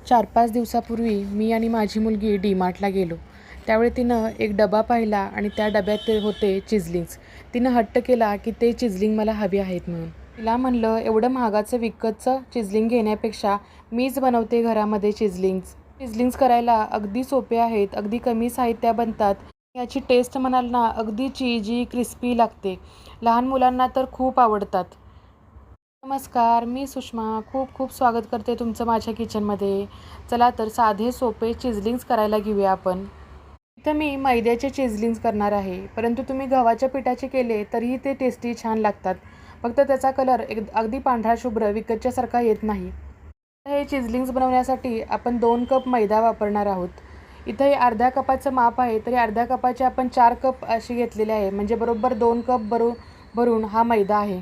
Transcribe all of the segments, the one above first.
4-5 दिवसापूर्वी मी आणि माझी मुलगी डी-मार्टला गेलो. त्यावेळी तिनं एक डबा पाहिला आणि त्या डब्यात ते होते चिजलिंग्स. तिनं हट्ट केला की ते चिजलिंग मला हवी आहेत म्हणून. तिला म्हणलं, एवढं महागाचं विकतचं चिजलिंग घेण्यापेक्षा मीच बनवते घरामध्ये चिजलिंग्स. चिजलिंग्स करायला अगदी सोपे आहेत, अगदी कमी साहित्यात बनतात. याची टेस्ट म्हणाल ना, अगदी चीजी क्रिस्पी लागते. लहान मुलांना तर खूप आवडतात. नमस्कार, मी सुषमा. खूप खूप स्वागत करते तुमचं माझ्या किचनमध्ये. चला तर साधे सोपे चिजलिंग्स करायला घेऊया आपण. इथं मी मैद्याचे चिजलिंग्स करणार आहे, परंतु तुम्ही गव्हाच्या पिठाचे केले तरीही ते टेस्टी छान लागतात. फक्त त्याचा कलर अगदी पांढरा शुभ्र विकतच्यासारखा येत नाही. हे चिजलिंग्स बनवण्यासाठी आपण 2 कप मैदा वापरणार आहोत. इथं हे अर्ध्या कपाचं माप आहे, तरी अर्ध्या कपाचे आपण 4 कप असे घेतलेले आहे, म्हणजे बरोबर 2 कप भरून हा मैदा आहे.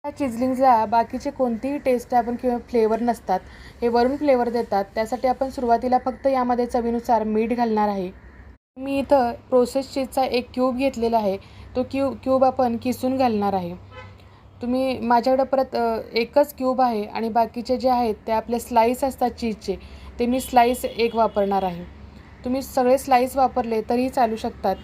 या चिजलिंग्सला बाकीचे कोणतीही टेस्ट आपण किंवा फ्लेवर नसतात. हे वरून फ्लेवर देतात. त्यासाठी आपण सुरुवातीला फक्त यामध्ये चवीनुसार मीठ घालणार आहे. मी इथं प्रोसेस चीजचा एक क्यूब घेतलेला आहे. तो क्यूब आपण किसून घालणार आहे. तुम्ही माझ्याकडे परत एकच क्यूब आहे आणि बाकीचे जे आहेत ते आपले स्लाईस असतात चीजचे, ते मी स्लाईस एक वापरणार आहे. तुम्ही सगळे स्लाईस वापरले तरीही चालू शकतात.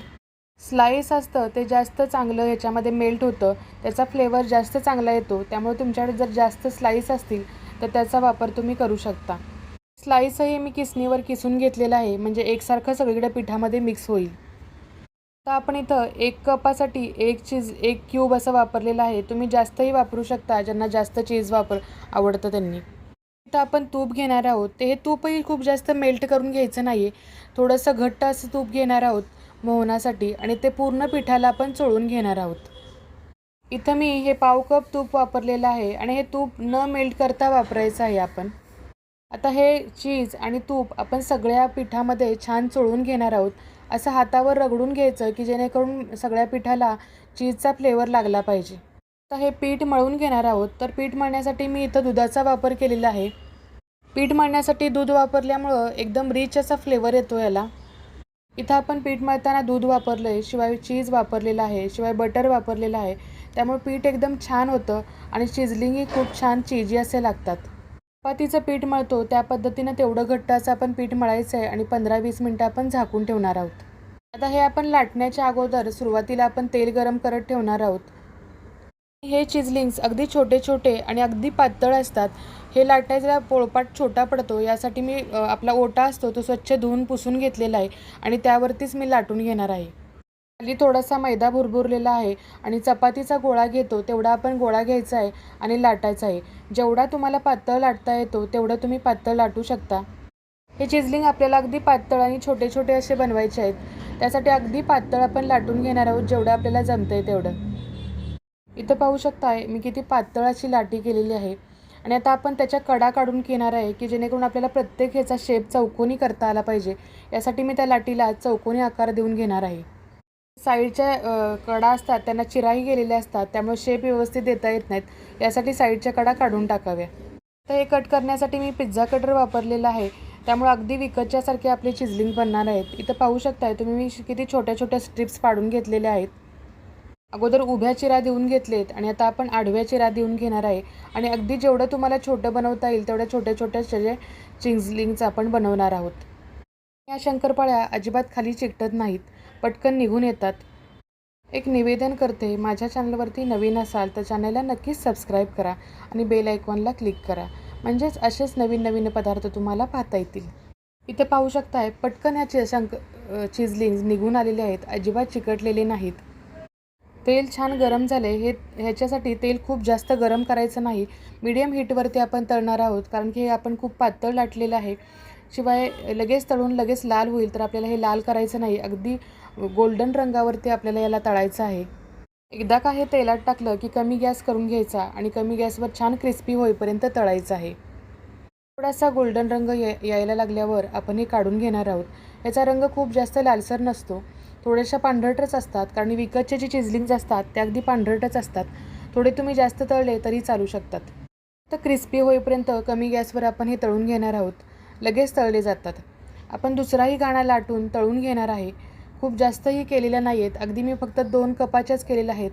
स्लाईस असतं ते जास्त चांगलं ह्याच्यामध्ये मेल्ट होतं, त्याचा फ्लेवर जास्त चांगला येतो. त्यामुळे तुमच्याकडे जर जास्त स्लाईस असतील तर त्याचा वापर तुम्ही करू शकता. स्लाईसही मी किसणीवर किसून घेतलेला आहे, म्हणजे एकसारखं सगळीकडे पिठामध्ये मिक्स होईल. आता आपण इथं 1 कपासाठी एक क्यूब असं वापरलेलं आहे. तुम्ही जास्तही वापरू शकता, ज्यांना जास्त चीज आवडतं त्यांनी. इथं आपण तूप घेणार आहोत. हे तूपही खूप जास्त मेल्ट करून घ्यायचं नाही आहे. थोडंसं घट्ट असं तूप घेणार आहोत मोहनासाठी आणि ते पूर्ण पिठाला आपण चोळून घेणार आहोत. इथं मी हे पाव कप तूप वापरलेलं आहे आणि हे तूप न मेल्ट करता वापरायचं आहे आपण. आता हे चीज आणि तूप आपण सगळ्या पिठामध्ये छान चोळून घेणार आहोत. असं हातावर रगडून घ्यायचं की जेणेकरून सगळ्या पिठाला चीजचा फ्लेवर लागला पाहिजे. आता हे पीठ मळून घेणार आहोत. तर पीठ मळण्यासाठी मी इथं दुधाचा वापर केलेला आहे. पीठ मळण्यासाठी दूध वापरल्यामुळं एकदम रिच असा फ्लेवर येतो याला. इथं आपण पीठ मळताना दूध वापरलं आहे, शिवाय चीज वापरलेलं आहे, शिवाय बटर वापरलेलं आहे. त्यामुळे पीठ एकदम छान होतं आणि चिजलिंगही खूप छान चीजी असे लागतात. चपातीचं पीठ मळतो त्या पद्धतीनं तेवढं घट्ट असं आपण पीठ मळायचं आहे आणि 15-20 मिनटं आपण झाकून ठेवणार आहोत. आता हे आपण लाटण्याच्या अगोदर सुरुवातीला आपण तेल गरम करत ठेवणार आहोत. हे चिजलिंग्स अगदी छोटे छोटे आणि अगदी पातळ असतात. हे लाटायला पोळपाट छोटा पडतो, यासाठी मी आपला ओटा असतो तो स्वच्छ धुवून पुसून घेतलेला आहे आणि त्यावरतीच मी लाटून घेणार आहे. खाली थोडासा मैदा भुरभुरलेला आहे आणि चपातीचा गोळा घेतो तेवढा आपण गोळा घ्यायचा आहे आणि लाटायचा आहे. जेवढा तुम्हाला पातळ लाटता येतो तेवढं तुम्ही पातळ लाटू शकता. हे चिजलिंग आपल्याला अगदी पातळ आणि छोटे छोटे असे बनवायचे आहेत. त्यासाठी अगदी पातळ आपण लाटून घेणार आहोत, जेवढं आपल्याला जमतंय तेवढं. इथं पाहू शकताय मी किती पातळ अशी लाटी केलेली आहे आणि आता आपण त्याच्या कडा काढून घेणार आहे की जेणेकरून आपल्याला प्रत्येक ह्याचा शेप चौकोनी करता आला पाहिजे. यासाठी मी त्या लाटीला चौकोनी आकार देऊन घेणार आहे. साईडच्या कडा असतात त्यांना चिराही गेलेल्या असतात, त्यामुळे शेप व्यवस्थित देता येत नाहीत. यासाठी साईडच्या कडा काढून टाकाव्या. तर हे कट करण्यासाठी मी पिझ्झा कटर वापरलेला आहे, त्यामुळे अगदी विकतच्यासारखे आपले चिजलिंग बनणार आहेत. इथं पाहू शकताय तुम्ही मी किती छोट्या छोट्या स्ट्रिप्स पाडून घेतलेल्या आहेत. अगोदर उभ्या चिरा देऊन घेतलेत आणि आता आपण आडव्या चिरा देऊन घेणार आहे आणि अगदी जेवढं तुम्हाला छोटं बनवता येईल तेवढ्या छोट्या छोट्या चिजलिंग्स आपण बनवणार आहोत. या शंकरपाळ्या अजिबात खाली चिकटत नाहीत, पटकन निघून येतात. एक निवेदन करते, माझ्या चॅनलवरती नवीन असाल तर चॅनलला नक्कीच सबस्क्राईब करा आणि बेल आयकॉनला क्लिक करा, म्हणजेच असेच नवीन नवीन पदार्थ तुम्हाला पाहता येतील. इथे पाहू शकताय पटकन ह्या चिजलिंग्स निघून आलेले आहेत, अजिबात चिकटलेले नाहीत. तेल छान गरम झाले. ह्याच्यासाठी तेल खूप जास्त गरम करायचं नाही, मीडियम हीटवरती आपण तळणार आहोत, कारण की हे आपण खूप पातळ लाटलेलं आहे. शिवाय लगेच तळून लगेच लाल होईल, तर आपल्याला हे लाल करायचं नाही. अगदी गोल्डन रंगावरती आपल्याला याला तळायचं आहे. एकदा का हे तेलात टाकलं की कमी गॅस करून घ्यायचा आणि कमी गॅसवर छान क्रिस्पी होईपर्यंत तळायचं आहे. थोडासा गोल्डन रंग यायला लागल्यावर आपण हे काढून घेणार आहोत. याचा रंग खूप जास्त लालसर नसतो, थोड्याशा पांढरटच असतात, कारण विकतचे जे चिजलिंग्स असतात ते अगदी पांढरटच असतात. थोडे तुम्ही जास्त तळले तरी चालू शकतात. तर क्रिस्पी होईपर्यंत कमी गॅसवर आपण हे तळून घेणार आहोत. लगेच तळले जातात. आपण दुसराही गाणा लाटून तळून घेणार आहे. खूप जास्तही केलेल्या नाही आहेत, अगदी मी फक्त 2 कपाच्याच केलेल्या आहेत.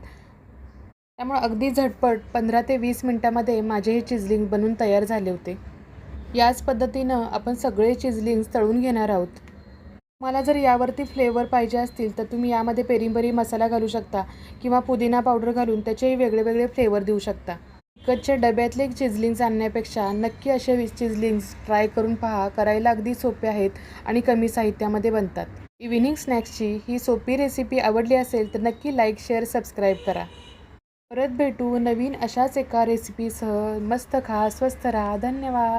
त्यामुळे अगदी झटपट 15 ते 20 मिनटामध्ये माझे हे चिजलिंग बनून तयार झाले होते. याच पद्धतीनं आपण सगळे चिजलिंग्स तळून घेणार आहोत. मला जर यावरती फ्लेवर पाहिजे असतील तर तुम्ही यामध्ये पेरी मसाला घालू शकता किंवा पुदिना पावडर घालून त्याचेही वेगळे वेगळे फ्लेवर देऊ शकता. विकतच्या डब्यातले चिजलिंग्स आणण्यापेक्षा नक्की असे चिजलिंग्स ट्राय करून पहा. करायला अगदी सोपे आहेत आणि कमी साहित्यामध्ये बनतात. इव्हिनिंग स्नॅक्सची ही सोपी रेसिपी आवडली असेल तर नक्की लाईक, शेअर, सबस्क्राईब करा. परत भेटू नवीन अशाच एका रेसिपीसह. मस्त खा, स्वस्त राहा. धन्यवाद.